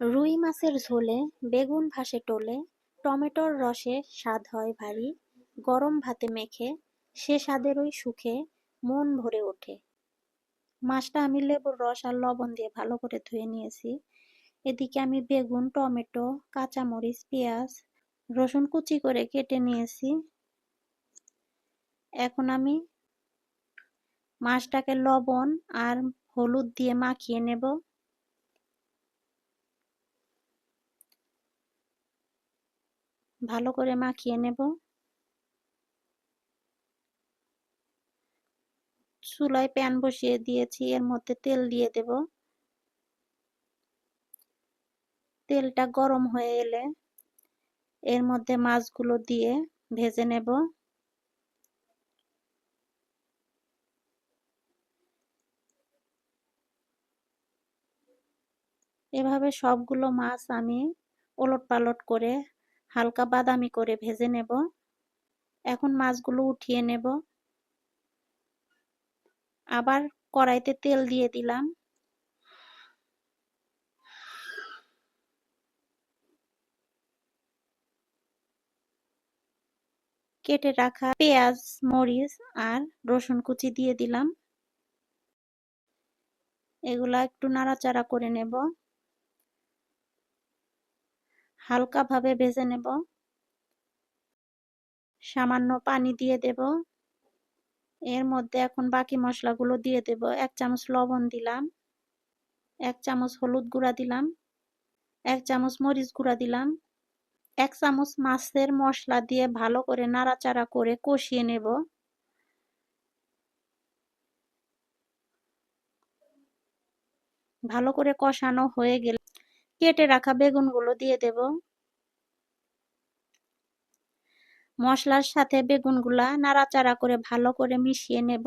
রুই মাছের ঝোলে বেগুন ভাসে টোলে, টমেটোর রসে স্বাদ হয় ভারী, গরম ভাতে মেখে সে স্বাদেরই সুখে মন ভরে ওঠে। মাছটা আমি লেবুর রস আর লবণ দিয়ে ভালো করে ধুয়ে নিয়েছি। এদিকে আমি বেগুন, টমেটো, কাঁচামরিচ, পেঁয়াজ, রসুন কুচি করে কেটে নিয়েছি। এখন আমি মাছটাকে লবণ আর হলুদ দিয়ে মাখিয়ে নেব। ভালো করে মাখিয়ে নেব। চুলায় প্যান বসিয়ে দিয়েছি, এর মধ্যে তেল দিয়ে দেব। তেলটা গরম হয়ে এলে এর মধ্যে মাছগুলো দিয়ে ভেজে নেব। এভাবে সবগুলো মাছ আমি ওলটপালট করে হালকা বাদামি করে ভেজে নেব। এখন মাছগুলো উঠিয়ে নেব। আবার কড়াইতে তেল দিয়ে দিলাম। কেটে রাখা পেঁয়াজ, মরিচ আর রসুন কুচি দিয়ে দিলাম। এগুলা একটু নাড়াচাড়া করে নেব। হালকা ভাবে ভেজে নেব। সামান্য পানি দিয়ে দেব। এর মধ্যে এখন বাকি মশলাগুলো দিয়ে দেব। 1 চামচ লবণ দিলাম, 1 চামচ হলুদ গুঁড়া দিলাম, 1 চামচ মরিচ গুঁড়া দিলাম, 1 চামচ মাছের মশলা দিয়ে ভালো করে নাড়াচাড়া করে কষিয়ে নেব। ভালো করে কষানো হয়ে গেলে কেটে রাখা বেগুনগুলো দিয়ে দেব। মশলার সাথে বেগুনগুলা নাড়াচাড়া করে ভালো করে মিশিয়ে নেব।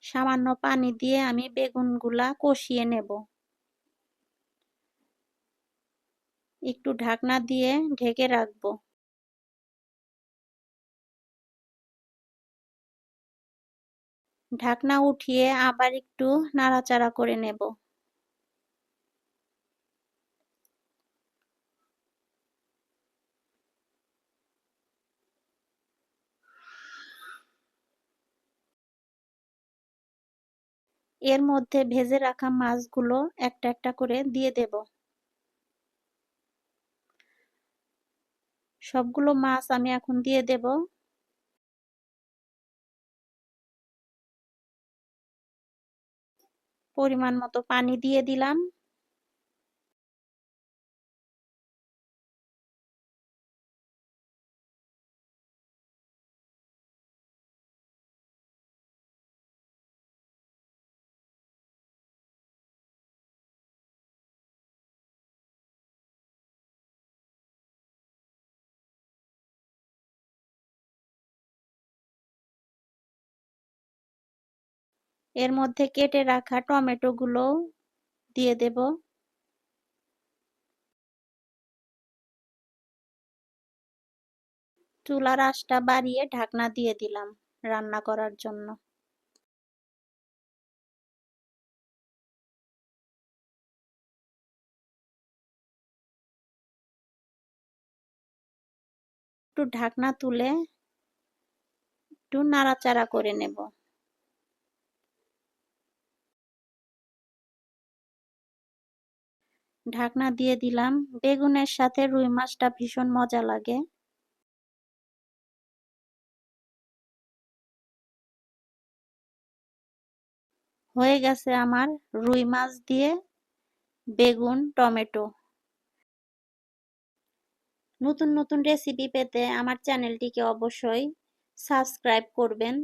সামান্য পানি দিয়ে আমি বেগুনগুলা কষিয়ে নেব। একটু ঢাকনা দিয়ে ঢেকে রাখবো। ঢাকনা উঠিয়ে আবার একটু নাড়াচাড়া করে নেব। এর মধ্যে ভেজে রাখা মাছগুলো একটা একটা করে দিয়ে দেব। সবগুলো মাছ আমি এখন দিয়ে দেব। পরিমাণ মতো পানি দিয়ে দিলাম। এর মধ্যে কেটে রাখা টমেটো গুলো দিয়ে দেব। চুলার আঁচটা বাড়িয়ে ঢাকনা দিয়ে দিলাম রান্না করার জন্য। একটু ঢাকনা তুলে একটু নাড়াচাড়া করে নেব। ঢাকনা দিয়ে দিলাম। বেগুনের সাথে রুই মাছটা ভীষণ মজা লাগে। হয়ে গেছে আমার রুই মাছ দিয়ে বেগুন, টমেটো। নতুন নতুন রেসিপি পেতে আমার চ্যানেলটিকে অবশ্যই সাবস্ক্রাইব করবেন।